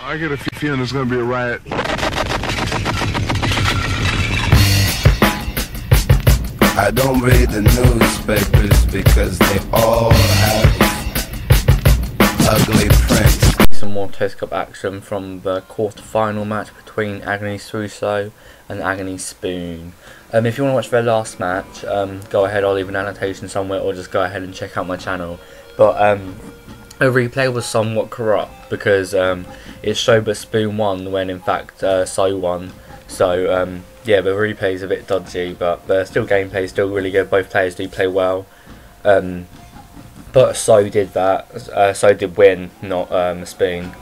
I get a feeling there's gonna be a riot. I don't read the newspapers because they all have ugly prints. Some more Tosa Cup action from the quarter-final match between AggonySwoosh and AggonySpoon. If you want to watch their last match, go ahead, I'll leave an annotation somewhere, or just go ahead and check out my channel. But the replay was somewhat corrupt because it showed that Spoon won when in fact So won. So yeah, the replay is a bit dodgy, but the gameplay is still really good. Both players do play well. But So did that. So did win, not Spoon.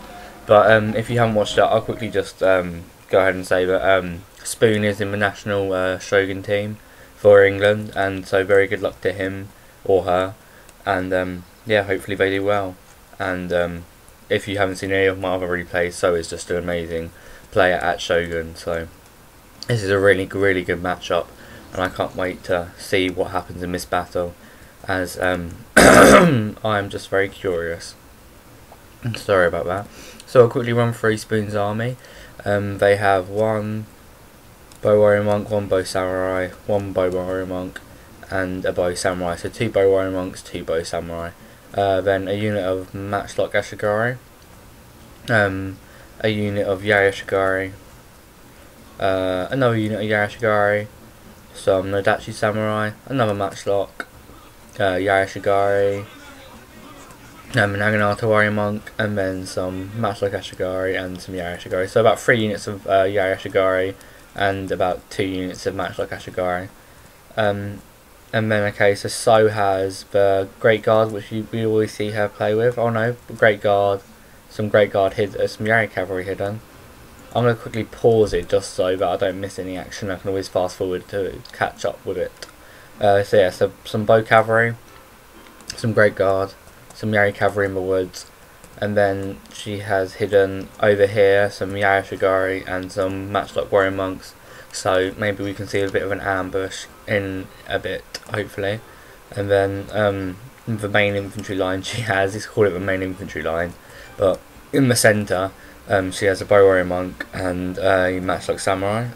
But if you haven't watched it, I'll quickly just go ahead and say that Spoon is in the national Shogun team for England, and so very good luck to him or her. And yeah, hopefully they do well. And if you haven't seen any of my other replays, So is just an amazing player at Shogun. So this is a really good matchup, and I can't wait to see what happens in this battle, as I'm just very curious. Sorry about that. So I'll quickly run through Spoon's army. They have one bow warrior monk, one bow samurai, one bow warrior monk, and a bow samurai. So 2 bow warrior monks, 2 bow samurai. Then a unit of matchlock Ashigari, a unit of Yari Ashigari, another unit of Yari Ashigari, some Nodachi samurai, another matchlock, Yari Ashigari, an Naginata warrior monk, and then some matchlock Ashigari and some Yari Ashigari. So about 3 units of Yari Ashigari and about 2 units of matchlock Ashigari. And then, okay, so has the Great Guard, which we always see her play with. Oh no, Great Guard, some Yari Cavalry hidden. I'm going to quickly pause it just so that I don't miss any action. I can always fast forward to catch up with it. So yeah, so some Bow Cavalry, some Great Guard, some Yari Cavalry in the woods, and then she has hidden over here some Yari Ashigari and some matchlock warrior monks. So maybe we can see a bit of an ambush in a bit, hopefully. And then the main infantry line she has, let's call it the main infantry line, but in the centre she has a bow warrior monk and a matchlock samurai.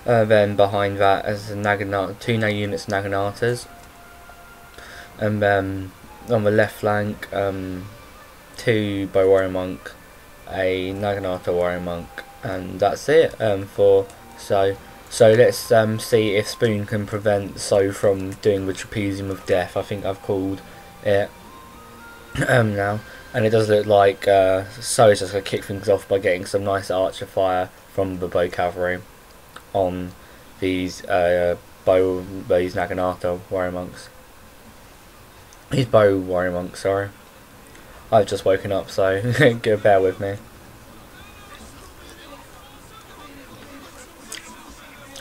Then behind that is a Naginata, 2 units of Naginatas, and then on the left flank 2 bow warrior monk, a Naginata warrior monk, and that's it for So. So let's see if Spoon can prevent So from doing the trapezium of death, I think I've called it now. And it does look like So is just going to kick things off by getting some nice archer fire from the bow cavalry on these Naginata warrior monks. These bow warrior monks, sorry. I've just woken up, so bear with me.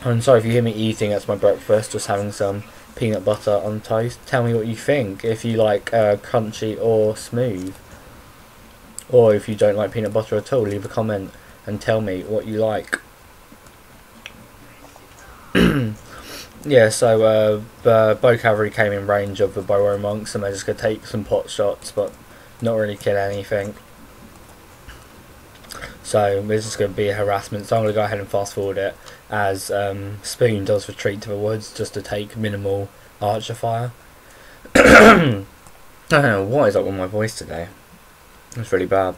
I'm sorry if you hear me eating, that's my breakfast, just having some peanut butter on toast. Tell me what you think, if you like crunchy or smooth. Or if you don't like peanut butter at all, leave a comment and tell me what you like. Yeah, so the bow cavalry came in range of the bow warrior monks, and they're just going to take some pot shots, but not really kill anything. So there's just going to be a harassment, so I'm going to go ahead and fast forward it as Spoon does retreat to the woods just to take minimal archer fire. I don't know what is up with my voice today. It's really bad.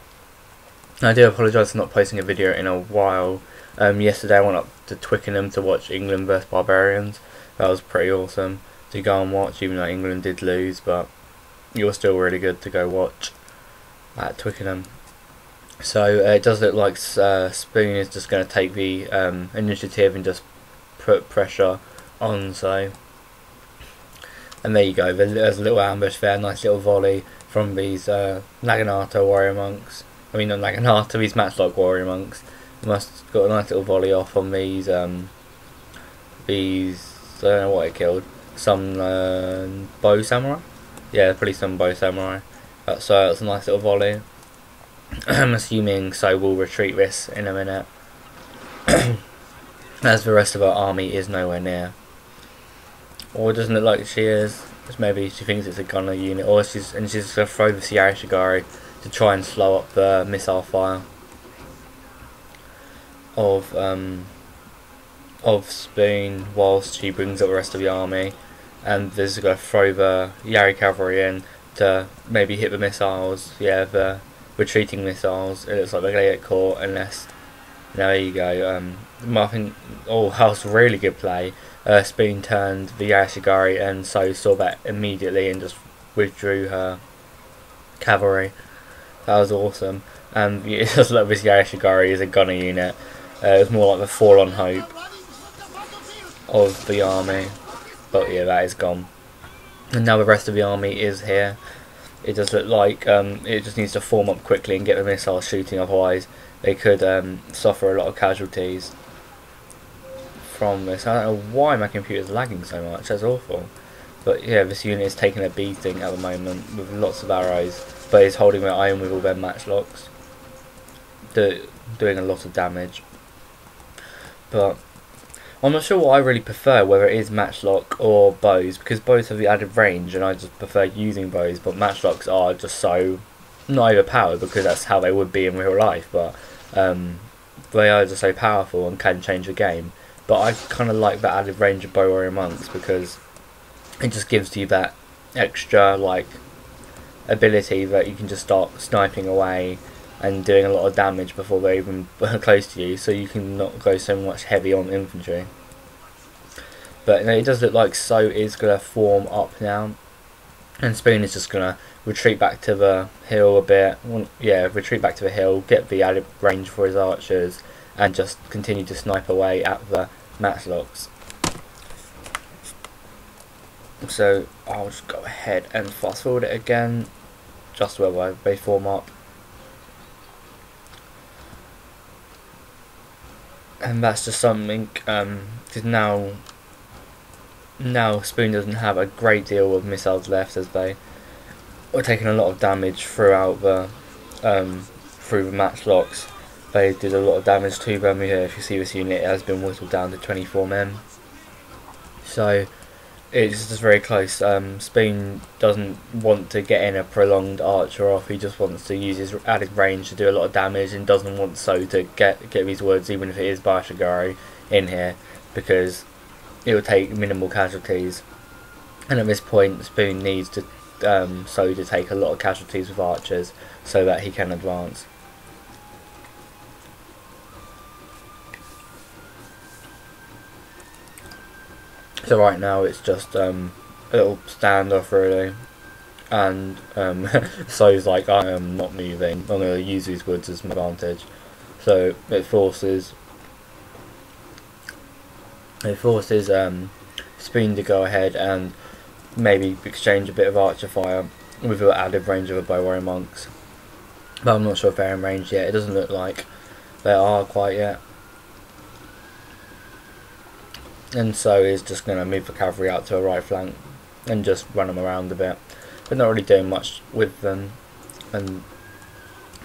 I do apologise for not posting a video in a while. Yesterday I went up to Twickenham to watch England vs Barbarians. That was pretty awesome to go and watch, even though England did lose, but it was still really good to go watch at Twickenham. So it does look like Spoon is just going to take the initiative and just put pressure on So. And there you go, there's a little ambush there, nice little volley from these Naginata warrior monks. I mean not Naginata, these matchlock warrior monks. Must got a nice little volley off on these I don't know what it killed. Some bow samurai? Yeah, probably some bow samurai. So that's a nice little volley. I'm assuming So will retreat this in a minute, as the rest of our army is nowhere near. Or it doesn't look like she is. Just maybe she thinks it's a gunner unit, or she's going to throw the Yari Ashigari to try and slow up the missile fire. of Spoon whilst she brings up the rest of the army, and there's going to throw the Yari cavalry in to maybe hit the missiles. Yeah, the retreating missiles. It looks like they're going to get caught unless. There you go. I think that was really good play. Spoon turned the Yarishigari, and so saw that immediately and just withdrew her cavalry. That was awesome. And it does look like this Yarishigari is a gunner unit. It was more like the fallen hope of the army. But yeah, that is gone. And now the rest of the army is here. It does look like it just needs to form up quickly and get the missiles shooting, otherwise they could suffer a lot of casualties from this. I don't know why my computer's lagging so much, that's awful. But yeah, this unit is taking a beating at the moment with lots of arrows, but it's holding their own with all their matchlocks, doing a lot of damage. But I'm not sure what I really prefer, whether it is matchlock or bows, because bows have the added range and I just prefer using bows, but matchlocks are just so not overpowered because that's how they would be in real life, but they are just so powerful and can change the game. But I kind of like that added range of bow warrior monks because it just gives you that extra like ability that you can just start sniping away and doing a lot of damage before they're even close to you, so you can not go so much heavy on infantry. But it does look like So is going to form up now, and Spoon is just going to retreat back to the hill a bit. Yeah, retreat back to the hill, get the added range for his archers, and just continue to snipe away at the matchlocks. So I'll just go ahead and fast forward it again, just where they form up. And that's just something, because now Spoon doesn't have a great deal of missiles left, as they were taking a lot of damage throughout the through the matchlocks. They did a lot of damage to them. Here, if you see this unit, it has been whittled down to 24 men. So it's just very close. Spoon doesn't want to get in a prolonged archer off. He just wants to use his added range to do a lot of damage, and doesn't want So to get these woods, even if it is Barashigari in here, because it will take minimal casualties. And at this point, Spoon needs to So to take a lot of casualties with archers so that he can advance. So right now it's just a little standoff really, and So's like, I am not moving, I'm going to use these woods as my advantage. So it forces Spoon to go ahead and maybe exchange a bit of archer fire with the added range of the bow warrior monks. But I'm not sure if they're in range yet. It doesn't look like they are quite yet. And So is just going to move the cavalry out to a right flank and just run them around a bit, but not really doing much with them. And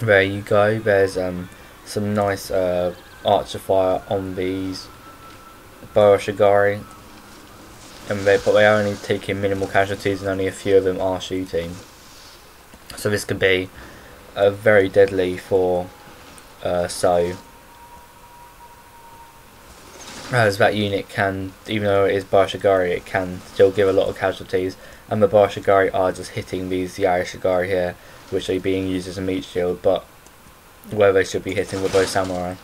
there you go, there's some nice archer fire on these Barashigari, but they are only taking minimal casualties and only a few of them are shooting. So this could be very deadly for So, as that unit can, even though it is Barashigari, it can still give a lot of casualties, and the Barashigari are just hitting these Yarishigari here, which are being used as a meat shield, but where they should be hitting with both samurai.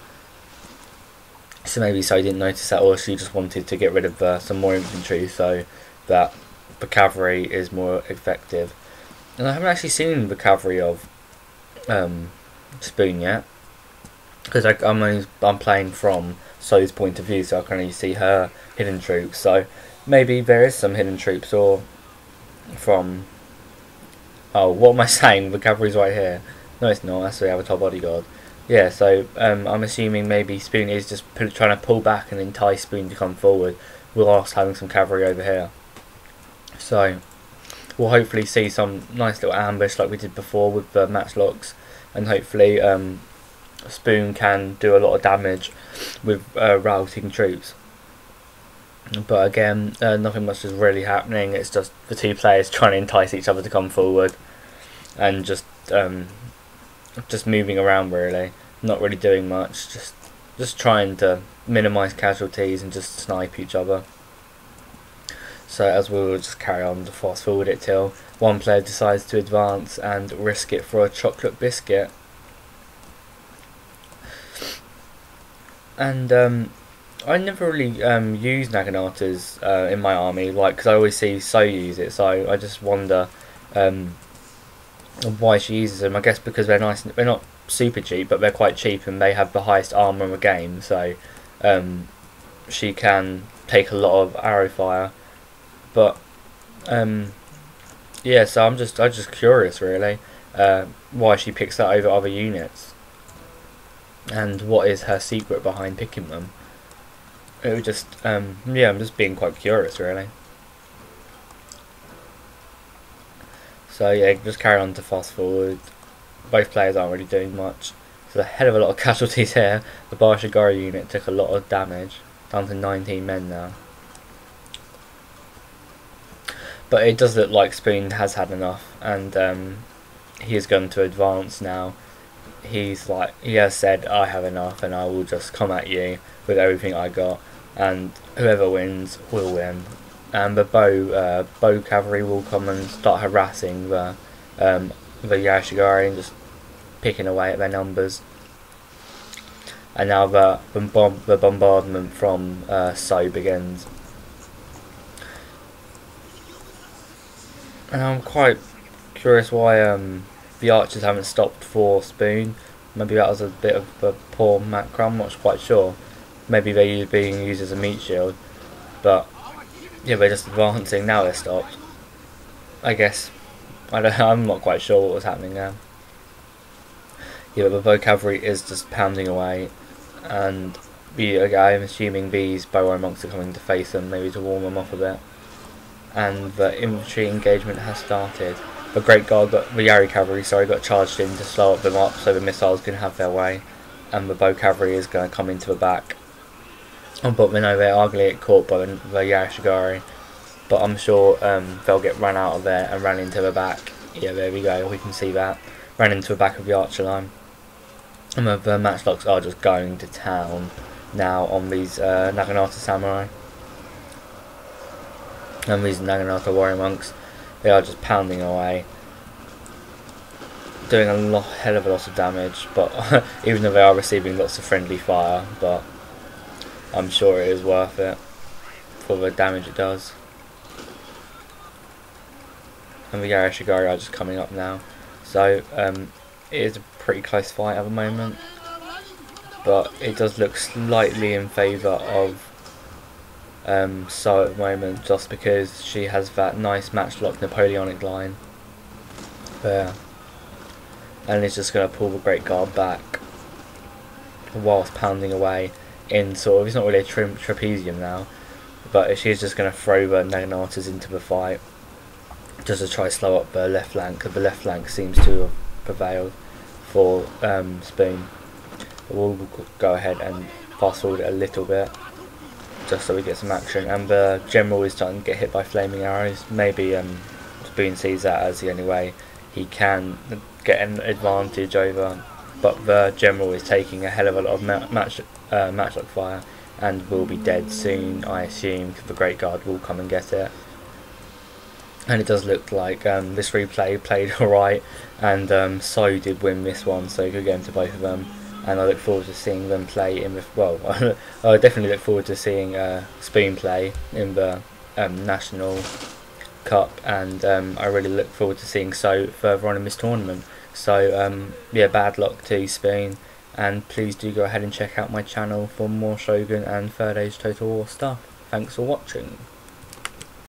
So maybe So didn't notice that, or she just wanted to get rid of some more infantry so that the cavalry is more effective. And I haven't actually seen the cavalry of Spoon yet, because I'm playing from So's point of view, so I can only see her hidden troops. So maybe there is some hidden troops, or from... Oh, what am I saying? The cavalry's right here. No, it's not. That's the Avatar bodyguard. Yeah, so I'm assuming maybe Spoon is just trying to pull back and entice Spoon to come forward, whilst having some cavalry over here. So we'll hopefully see some nice little ambush like we did before with the matchlocks, and hopefully Spoon can do a lot of damage with routing troops. But again, nothing much is really happening. It's just the two players trying to entice each other to come forward, and just moving around really, not really doing much, just just trying to minimise casualties and just snipe each other. So as we will just carry on to fast forward it till one player decides to advance and risk it for a chocolate biscuit. And I never really use Naganatas in my army, like, because I always see So use it, so I just wonder why she uses them. I guess because they're nice, they're not super cheap, but they're quite cheap and they have the highest armor in the game, so she can take a lot of arrow fire. But yeah, so I'm just curious really why she picks that over other units, and what is her secret behind picking them. It was just yeah, I'm just being quite curious really. So yeah, just carry on to fast forward. Both players aren't really doing much. There's a hell of a lot of casualties here. The Barshigari unit took a lot of damage, down to 19 men now. But it does look like Spoon has had enough, and he is going to advance now. He has said, I have enough and I will just come at you with everything I got, and whoever wins will win. And the bow cavalry will come and start harassing the Yashigari and just picking away at their numbers. And now the bombardment from So begins. And I'm quite curious why the archers haven't stopped for Spoon. Maybe that was a bit of a poor macro, I'm not quite sure. Maybe they're being used as a meat shield, but yeah, they're just advancing. Now they're stopped. I guess I'm not quite sure what was happening there. Yeah, but the bow cavalry is just pounding away, and I'm assuming these bow monks are coming to face them, maybe to warm them up a bit. And the infantry engagement has started. The Yari cavalry, got charged in to slow up them up so the missiles can have their way, and the bow cavalry is going to come into the back. But we know they're ugly get caught by the Yashigari, but I'm sure they'll get run out of there and ran into the back. Yeah, there we go, we can see that. Ran into the back of the archer line. And the matchlocks are just going to town now on these Naginata samurai. And these Naginata warrior monks, they are just pounding away, doing a hell of a lot of damage, but even though they are receiving lots of friendly fire, but I'm sure it is worth it for the damage it does. And the Yarashigari are just coming up now, so it is a pretty close fight at the moment, but it does look slightly in favour of So at the moment, just because she has that nice matchlock Napoleonic line there, and is just going to pull the Great Guard back whilst pounding away in sort of, it's not really a trapezium now, but she's just going to throw the Naganatas into the fight just to try to slow up the left flank, because the left flank seems to have prevailed for Spoon. We'll go ahead and fast forward it a little bit just so we get some action, and the general is starting to get hit by flaming arrows. Maybe Spoon sees that as the only way he can get an advantage over, but the general is taking a hell of a lot of matchlock fire and will be dead soon, I assume, because the Great Guard will come and get it. And it does look like this replay played alright, and So did win this one, so good game to both of them. And I look forward to seeing them play in the, well, I definitely look forward to seeing Spoon play in the National Cup, and I really look forward to seeing So further on in this tournament. So yeah, bad luck to Spoon, and please do go ahead and check out my channel for more Shogun and Third Age Total War stuff. Thanks for watching.